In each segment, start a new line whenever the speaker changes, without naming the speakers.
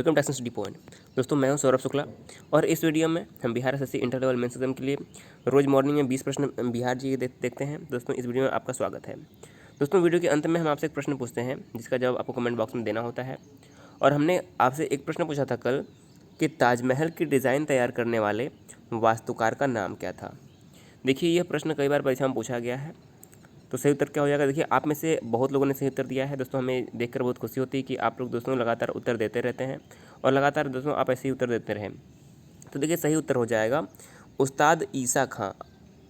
Welcome to action study point. दोस्तों मैं हूं सौरभ शुक्ला और इस वीडियो में हम Bihar SSC inter level mains exam के लिए रोज़ मॉर्निंग में 20 प्रश्न बिहार जी के देखते हैं। दोस्तों इस वीडियो में आपका स्वागत है। दोस्तों वीडियो के अंत में हम आपसे एक प्रश्न पूछते हैं जिसका जवाब आपको कमेंट बॉक्स में देना होता है। और हमने आपसे एक प्रश्न पूछा था कल कि ताजमहल की डिज़ाइन तैयार करने वाले वास्तुकार का नाम क्या था। देखिए यह प्रश्न कई बार परीक्षा में पूछा गया है, तो सही उत्तर क्या हो जाएगा। देखिए आप में से बहुत लोगों ने सही उत्तर दिया है। दोस्तों हमें देखकर बहुत खुशी होती है कि आप लोग दोस्तों लगातार उत्तर देते रहते हैं और लगातार दोस्तों आप ऐसे ही उत्तर देते रहें। तो देखिए सही उत्तर हो जाएगा उस्ताद ईसा खां।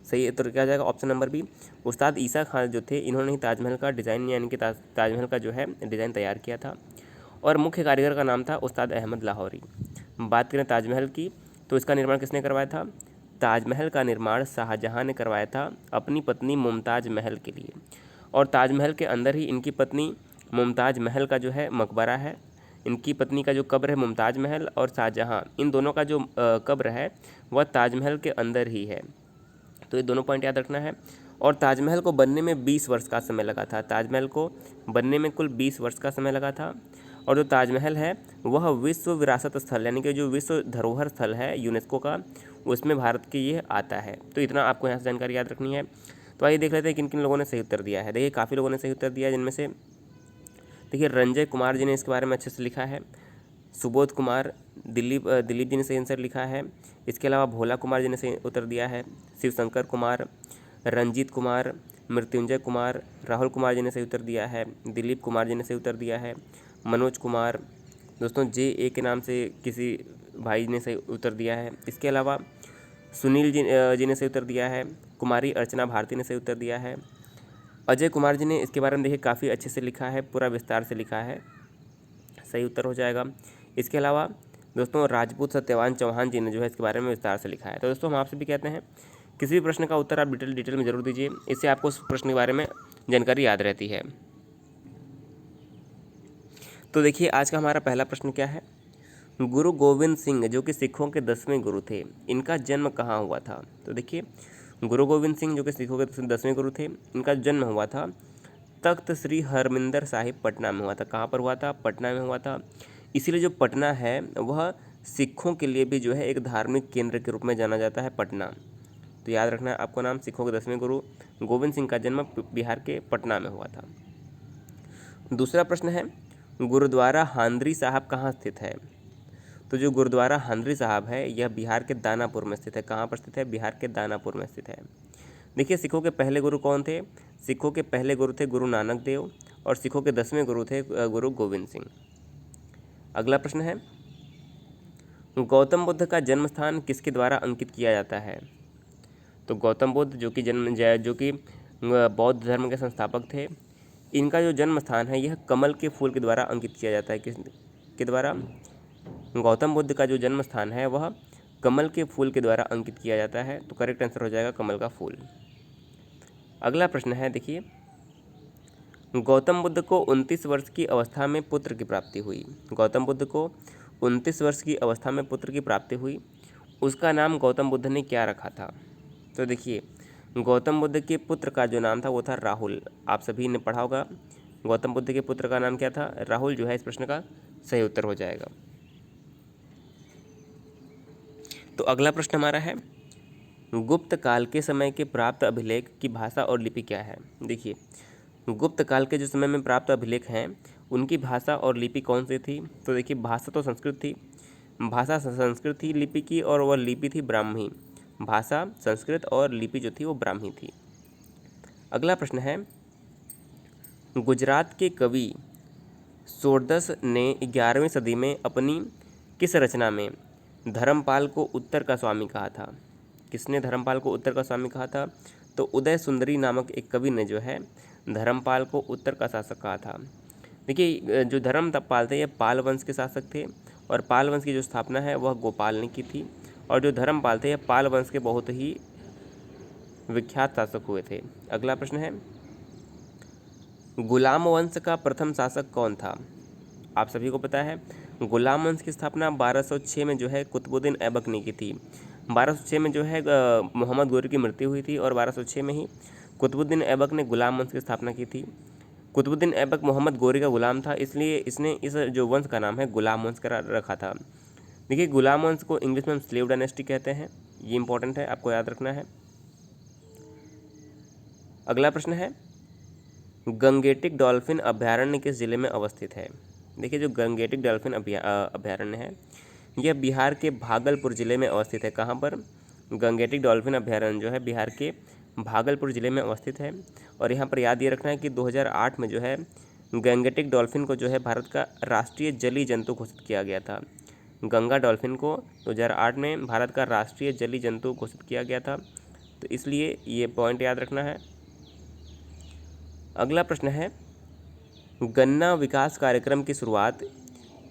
सही उत्तर क्या हो जाएगा ऑप्शन नंबर बी। उस्ताद ईसा खां जो थे इन्होंने ही ताजमहल का डिज़ाइन यानी कि ताजमहल का जो है डिज़ाइन तैयार किया था और मुख्य कारीगर का नाम था उस्ताद अहमद लाहौरी। बात करें ताजमहल की तो इसका निर्माण किसने करवाया था। ताजमहल का निर्माण शाहजहां ने करवाया था अपनी पत्नी मुमताज़ महल के लिए। और ताजमहल के अंदर ही इनकी पत्नी मुमताज़ महल का जो है मकबरा है। इनकी पत्नी का जो कब्र है मुमताज़ महल और शाहजहां, इन दोनों का जो कब्र है वह ताजमहल के अंदर ही है। तो ये दोनों पॉइंट याद रखना है। और ताजमहल को बनने में 20 वर्ष का समय लगा था। ताजमहल को बनने में कुल 20 वर्ष का समय लगा था। और जो ताजमहल है वह विश्व विरासत स्थल यानी कि जो विश्व धरोहर स्थल है यूनेस्को का, उसमें भारत के ये आता है। तो इतना आपको यहाँ से जानकारी याद रखनी है। तो आइए देख लेते हैं किन किन लोगों ने सही उत्तर दिया है। देखिए काफ़ी लोगों ने सही उत्तर दिया है, जिनमें से देखिए रंजय कुमार जी ने इसके बारे में अच्छे से लिखा है। सुबोध कुमार, दिलीप जी ने सही आंसर लिखा है। इसके अलावा भोला कुमार जी ने सही उत्तर दिया है। शिवशंकर कुमार, रंजीत कुमार, मृत्युंजय कुमार, राहुल कुमार जी ने सही उत्तर दिया है। दिलीप कुमार जी ने सही उत्तर दिया है। मनोज कुमार, दोस्तों JA के नाम से किसी भाई ने सही उत्तर दिया है। इसके अलावा सुनील जी ने सही उत्तर दिया है। कुमारी अर्चना भारती ने सही उत्तर दिया है। अजय कुमार जी ने इसके बारे में देखिए काफ़ी अच्छे से लिखा है, पूरा विस्तार से लिखा है, सही उत्तर हो जाएगा। इसके अलावा दोस्तों राजपूत सत्यवान चौहान जी ने जो है इसके बारे में विस्तार से लिखा है। तो दोस्तों हम आपसे भी कहते हैं किसी भी प्रश्न का उत्तर आप डिटेल में ज़रूर दीजिए, इससे आपको उस प्रश्न के बारे में जानकारी याद रहती है। तो देखिए आज का हमारा पहला प्रश्न क्या है। गुरु गोविंद सिंह जो कि सिखों के 10वें गुरु थे, इनका जन्म कहाँ हुआ था। तो देखिए गुरु गोविंद सिंह जो कि सिखों के 10वें गुरु थे, इनका जन्म हुआ था तख्त श्री हरमिंदर साहिब पटना में हुआ था। कहाँ पर हुआ था, पटना में हुआ था। इसीलिए जो पटना है वह सिखों के लिए भी जो है एक धार्मिक केंद्र के रूप में जाना जाता है, पटना। तो याद रखना है आपको नाम, सिखों के 10वें गुरु गोविंद सिंह का जन्म बिहार के पटना में हुआ था। दूसरा प्रश्न है गुरुद्वारा हांदरी साहब कहाँ स्थित है। तो जो गुरुद्वारा हांदरी साहब है यह बिहार के दानापुर में स्थित है। कहाँ पर स्थित है, बिहार के दानापुर में स्थित है। देखिए सिखों के पहले गुरु कौन थे। सिखों के पहले गुरु थे गुरु नानक देव और सिखों के 10वें गुरु थे गुरु गोविंद सिंह। अगला प्रश्न है गौतम बुद्ध का जन्म स्थान किसके द्वारा अंकित किया जाता है। तो गौतम बुद्ध जो कि बौद्ध धर्म के संस्थापक थे, इनका जो जन्म स्थान है यह कमल के फूल के द्वारा अंकित किया जाता है। किसके द्वारा, गौतम बुद्ध का जो जन्म स्थान है वह कमल के फूल के द्वारा अंकित किया जाता है। तो करेक्ट आंसर हो जाएगा कमल का फूल। अगला प्रश्न है देखिए गौतम बुद्ध को 29 वर्ष की अवस्था में पुत्र की प्राप्ति हुई। गौतम बुद्ध को 29 वर्ष की अवस्था में पुत्र की प्राप्ति हुई, उसका नाम गौतम बुद्ध ने क्या रखा था। तो देखिए गौतम बुद्ध के पुत्र का जो नाम था वो था राहुल। आप सभी ने पढ़ा होगा गौतम बुद्ध के पुत्र का नाम क्या था, राहुल जो है इस प्रश्न का सही उत्तर हो जाएगा। तो अगला प्रश्न हमारा है गुप्त काल के समय के प्राप्त अभिलेख की भाषा और लिपि क्या है। देखिए गुप्त काल के जो समय में प्राप्त अभिलेख हैं उनकी भाषा और लिपि कौन सी थी। तो देखिए भाषा तो संस्कृत थी, भाषा संस्कृत थी लिपि की, और वह लिपि थी ब्राह्मी। भाषा संस्कृत और लिपि जो थी वो ब्राह्मी थी। अगला प्रश्न है गुजरात के कवि शोरदस ने 11वीं सदी में अपनी किस रचना में धर्मपाल को उत्तर का स्वामी कहा था। किसने धर्मपाल को उत्तर का स्वामी कहा था। तो उदय सुंदरी नामक एक कवि ने जो है धर्मपाल को उत्तर का शासक कहा था। देखिए जो धर्मपाल थे ये पाल वंश के शासक थे और पाल वंश की जो स्थापना है वह गोपाल ने की थी। और जो धर्मपाल थे ये पाल वंश के बहुत ही विख्यात शासक हुए थे। अगला प्रश्न है गुलाम वंश का प्रथम शासक कौन था। आप सभी को पता है गुलाम वंश की स्थापना 1206 में जो है कुतुबुद्दीन ऐबक ने की थी। 1206 में जो है मोहम्मद गोरी की मृत्यु हुई थी और 1206 में ही कुतुबुद्दीन ऐबक ने गुलाम वंश की स्थापना की थी। कुतुबुद्दीन ऐबक मोहम्मद गोरी का गुलाम था, इसलिए इसने इस जो वंश का नाम है गुलाम वंश करा रखा था। देखिए गुलाम वंश को इंग्लिश में हम स्लेव डायनेस्टी कहते हैं, ये इंपॉर्टेंट है, आपको याद रखना है। अगला प्रश्न है गंगेटिक डॉल्फिन अभयारण्य किस जिले में अवस्थित है। देखिए जो गंगेटिक डॉल्फिन अभयारण्य है यह बिहार के भागलपुर जिले में अवस्थित है। कहाँ पर? गंगेटिक डॉल्फिन अभयारण्य जो है बिहार के भागलपुर जिले में अवस्थित है। और यहाँ पर याद ये रखना है कि 2008 में जो है गंगेटिक डॉल्फिन को जो है भारत का राष्ट्रीय जलीय जंतु घोषित किया गया था। गंगा डॉल्फिन को 2008 में भारत का राष्ट्रीय जलीय जंतु घोषित किया गया था, तो इसलिए ये पॉइंट याद रखना है। अगला प्रश्न है गन्ना विकास कार्यक्रम की शुरुआत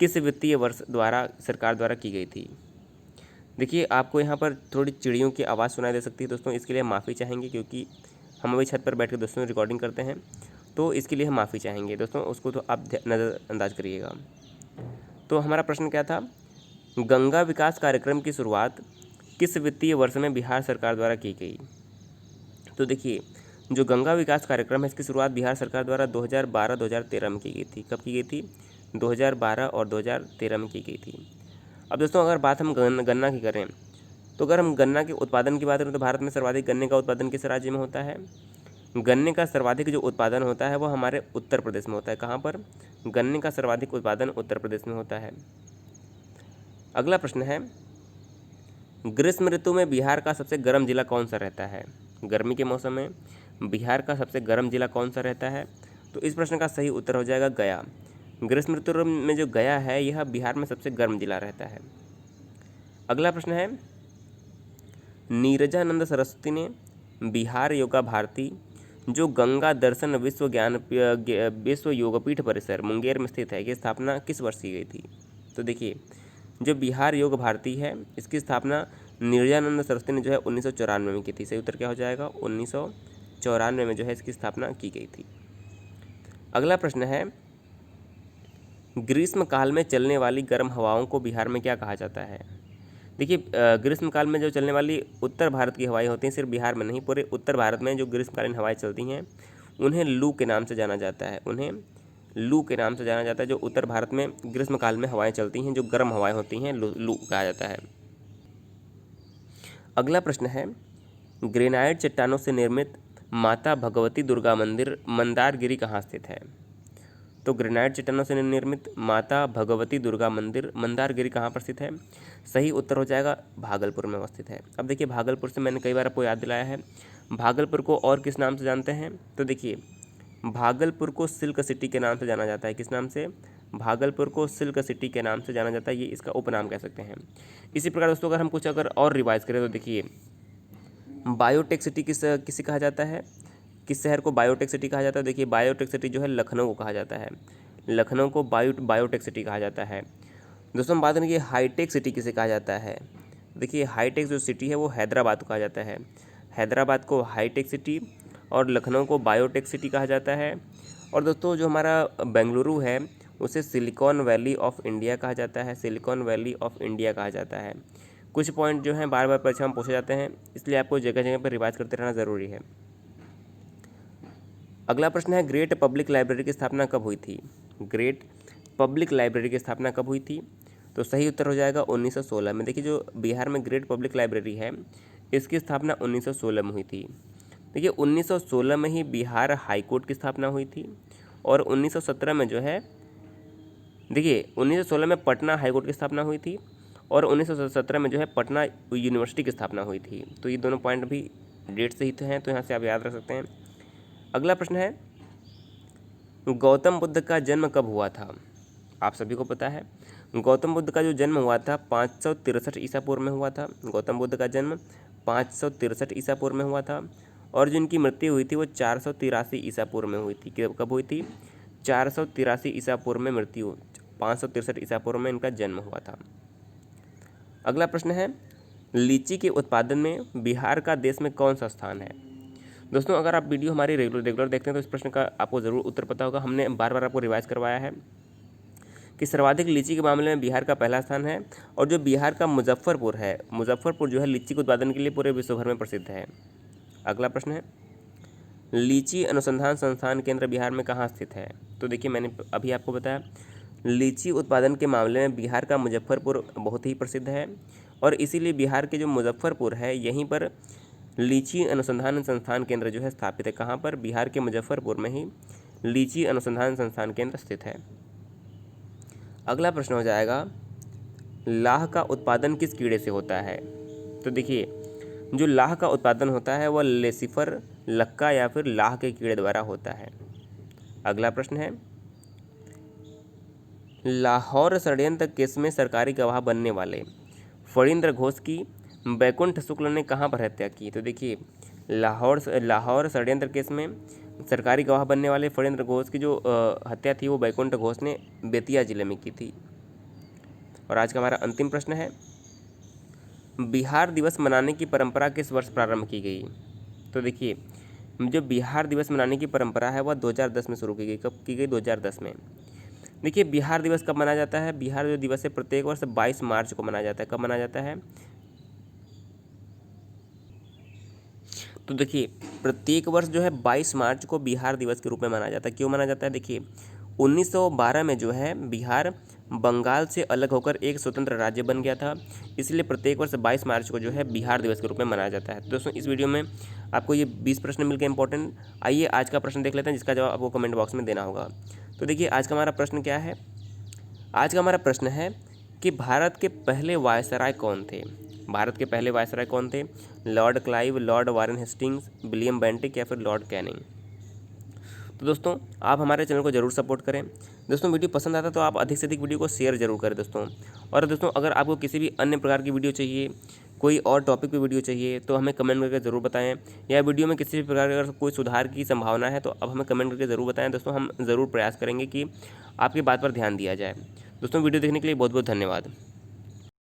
किस वित्तीय वर्ष द्वारा सरकार द्वारा की गई थी। देखिए आपको यहाँ पर थोड़ी चिड़ियों की आवाज़ सुनाई दे सकती है दोस्तों, इसके लिए माफ़ी चाहेंगे क्योंकि हम अभी छत पर बैठ कर दोस्तों रिकॉर्डिंग करते हैं, तो इसके लिए हम माफ़ी चाहेंगे दोस्तों, उसको तो आप नज़रअंदाज करिएगा। तो हमारा प्रश्न क्या था, गंगा विकास कार्यक्रम की शुरुआत किस वित्तीय वर्ष में बिहार सरकार द्वारा की गई। तो देखिए जो गंगा विकास कार्यक्रम है इसकी शुरुआत बिहार सरकार द्वारा 2012-2013 में की गई थी। कब की गई थी? 2012 और 2013 में की गई थी। अब दोस्तों अगर बात हम गन्ना की करें तो अगर हम गन्ना के उत्पादन की बात करें तो भारत में सर्वाधिक गन्ने का उत्पादन किस राज्य में होता है? गन्ने का सर्वाधिक जो उत्पादन होता है वो हमारे उत्तर प्रदेश में होता है। कहाँ पर? गन्ने का सर्वाधिक उत्पादन उत्तर प्रदेश में होता है। अगला प्रश्न है ग्रीष्म ऋतु में बिहार का सबसे गर्म जिला कौन सा रहता है। गर्मी के मौसम में बिहार का सबसे गर्म जिला कौन सा रहता है? तो इस प्रश्न का सही उत्तर हो जाएगा गया। ग्रीष्म ऋतु में जो गया है यह बिहार में सबसे गर्म जिला रहता है। अगला प्रश्न है नीरजानंद सरस्वती ने बिहार योगा भारती जो गंगा दर्शन विश्व योगपीठ परिसर मुंगेर में स्थित है की स्थापना किस वर्ष की गई थी। तो देखिए जो बिहार योग भारती है इसकी स्थापना नीरजानंद सरस्वती ने जो है 1994 में की थी। सही उत्तर क्या हो जाएगा? 1994 में जो है इसकी स्थापना की गई थी। अगला प्रश्न है ग्रीष्म काल में चलने वाली गर्म हवाओं को बिहार में क्या कहा जाता है। देखिए ग्रीष्म काल में जो चलने वाली उत्तर भारत की हवाएं होती हैं, सिर्फ बिहार में नहीं पूरे उत्तर भारत में जो ग्रीष्मकालीन हवाएं चलती हैं उन्हें लू के नाम से जाना जाता है। उन्हें लू के नाम से जाना जाता है। जो उत्तर भारत में ग्रीष्मकाल में हवाएं चलती हैं, जो गर्म हवाएं होती हैं, लू कहा जाता है। अगला प्रश्न है ग्रेनाइट चट्टानों से निर्मित माता भगवती दुर्गा मंदिर मंदारगिरी कहाँ स्थित है। तो ग्रेनाइट चट्टानों से निर्मित माता भगवती दुर्गा मंदिर मंदारगिरी कहाँ पर स्थित है? सही उत्तर हो जाएगा भागलपुर में अवस्थित है। अब देखिए भागलपुर से मैंने कई बार आपको याद दिलाया है, भागलपुर को और किस नाम से जानते हैं? तो देखिए भागलपुर को सिल्क सिटी के नाम से जाना जाता है। किस नाम से? भागलपुर को सिल्क सिटी के नाम से जाना जाता है, ये इसका उपनाम कह सकते हैं। इसी प्रकार दोस्तों अगर हम कुछ अगर और रिवाइज करें तो देखिए बायोटेक सिटी किसे कहा जाता है? किस शहर को बायोटेक सिटी कहा जाता है? देखिए बायोटेक सिटी जो है लखनऊ को कहा जाता है। लखनऊ को बायोटेक सिटी कहा जाता है। दोस्तों हम बात करेंगे हाईटेक सिटी किसे कहा जाता है। देखिए हाईटेक जो सिटी है वो हैदराबाद को कहा जाता है। हैदराबाद को हाईटेक सिटी और लखनऊ को बायोटेक सिटी कहा जाता है। और दोस्तों जो हमारा बेंगलुरु है उसे सिलिकॉन वैली ऑफ इंडिया कहा जाता है। सिलिकॉन वैली ऑफ इंडिया कहा जाता है। कुछ पॉइंट जो हैं बार बार परीक्षा में पूछे जाते हैं, इसलिए आपको जगह जगह पर रिवाइज करते रहना ज़रूरी है। अगला प्रश्न है ग्रेट पब्लिक लाइब्रेरी की स्थापना कब हुई थी। ग्रेट पब्लिक लाइब्रेरी की स्थापना कब हुई थी? तो सही उत्तर हो जाएगा 1916 में। देखिए जो बिहार में ग्रेट पब्लिक लाइब्रेरी है इसकी स्थापना 1916 में हुई थी। देखिए 1916 में ही बिहार हाई कोर्ट की स्थापना हुई थी और 1917 में जो है देखिए 1916 में पटना हाई कोर्ट की स्थापना हुई थी और 1917 में जो है पटना यूनिवर्सिटी की स्थापना हुई थी। तो ये दोनों पॉइंट भी डेट से ही तो हैं, तो यहाँ से आप याद रख सकते हैं। अगला प्रश्न है गौतम बुद्ध का जन्म कब हुआ था। आप सभी को पता है गौतम बुद्ध का जो जन्म हुआ था 563 ईसा पूर्व में हुआ था। गौतम बुद्ध का जन्म 563 ईसा पूर्व में हुआ था और जो इनकी मृत्यु हुई थी वो 483 ईसा पूर्व में हुई थी। कब हुई थी? 483 ईसा पूर्व में मृत्यु, 563 ईसा पूर्व में इनका जन्म हुआ था। अगला प्रश्न है लीची के उत्पादन में बिहार का देश में कौन सा स्थान है। दोस्तों अगर आप वीडियो हमारी रेगुलर देखते हैं तो इस प्रश्न का आपको ज़रूर उत्तर पता होगा। हमने बार बार आपको रिवाइज करवाया है कि सर्वाधिक लीची के मामले में बिहार का पहला स्थान है और जो बिहार का मुजफ्फरपुर है, मुजफ्फरपुर जो है लीची के उत्पादन के लिए पूरे विश्व भर में प्रसिद्ध है। अगला प्रश्न है लीची अनुसंधान संस्थान केंद्र बिहार में कहाँ स्थित है? तो देखिए मैंने अभी आपको बताया, लीची उत्पादन के मामले में बिहार का मुजफ्फरपुर बहुत ही प्रसिद्ध है और इसीलिए बिहार के जो मुजफ्फरपुर है यहीं पर लीची अनुसंधान संस्थान केंद्र जो है स्थापित है। कहाँ पर? बिहार के मुजफ्फरपुर में ही लीची अनुसंधान संस्थान केंद्र स्थित है। अगला प्रश्न हो जाएगा, लाह का उत्पादन किस कीड़े से होता है? तो देखिए, जो लाह का उत्पादन होता है वह लेसिफर, लक्का या फिर लाह के कीड़े द्वारा होता है। अगला प्रश्न है, लाहौर षड्यंत्र केस में सरकारी गवाह बनने वाले फणींद्र घोष की बैकुंठ शुक्ल ने कहाँ पर हत्या की? तो देखिए, लाहौर षड्यंत्र केस में सरकारी गवाह बनने वाले फणींद्र घोष की जो हत्या थी वो बैकुंठ घोष ने बेतिया जिले में की थी। और आज का हमारा अंतिम प्रश्न है, बिहार दिवस मनाने की परंपरा किस वर्ष प्रारंभ की गई? तो देखिए, जो बिहार दिवस मनाने की परंपरा है वह 2010 में शुरू की गई। कब की गई? 2010 में। देखिए, बिहार दिवस कब मनाया जाता है? बिहार जो दिवस है प्रत्येक वर्ष 22 मार्च को मनाया जाता है। कब मनाया जाता है? तो देखिए, प्रत्येक वर्ष जो है 22 मार्च को बिहार दिवस के रूप में मनाया जाता है। क्यों मनाया जाता है? देखिए, 1912 में जो है बिहार बंगाल से अलग होकर एक स्वतंत्र राज्य बन गया था, इसलिए प्रत्येक वर्ष 22 मार्च को जो है बिहार दिवस के रूप में मनाया जाता है। तो दोस्तों, इस वीडियो में आपको ये 20 प्रश्न मिल गए इंपॉर्टेंट। आइए आज का प्रश्न देख लेते हैं, जिसका जवाब आपको कमेंट बॉक्स में देना होगा। तो देखिए, आज का हमारा प्रश्न क्या है? आज का हमारा प्रश्न है कि भारत के पहले वायसराय कौन थे? भारत के पहले वायसराय कौन थे? Lord Clive, Lord Warren Hastings, William Bentinck या फिर लॉर्ड कैनिंग? तो दोस्तों, आप हमारे चैनल को जरूर सपोर्ट करें। दोस्तों, वीडियो पसंद आता तो आप अधिक से अधिक वीडियो को शेयर जरूर करें दोस्तों। और दोस्तों, अगर आपको किसी भी अन्य प्रकार की वीडियो चाहिए, कोई और टॉपिक पे वीडियो चाहिए, तो हमें कमेंट करके ज़रूर बताएं। या वीडियो में किसी भी प्रकार का अगर कोई सुधार की संभावना है तो अब हमें कमेंट करके ज़रूर बताएं दोस्तों। हम ज़रूर प्रयास करेंगे कि आपकी बात पर ध्यान दिया जाए। दोस्तों, वीडियो देखने के लिए बहुत बहुत धन्यवाद।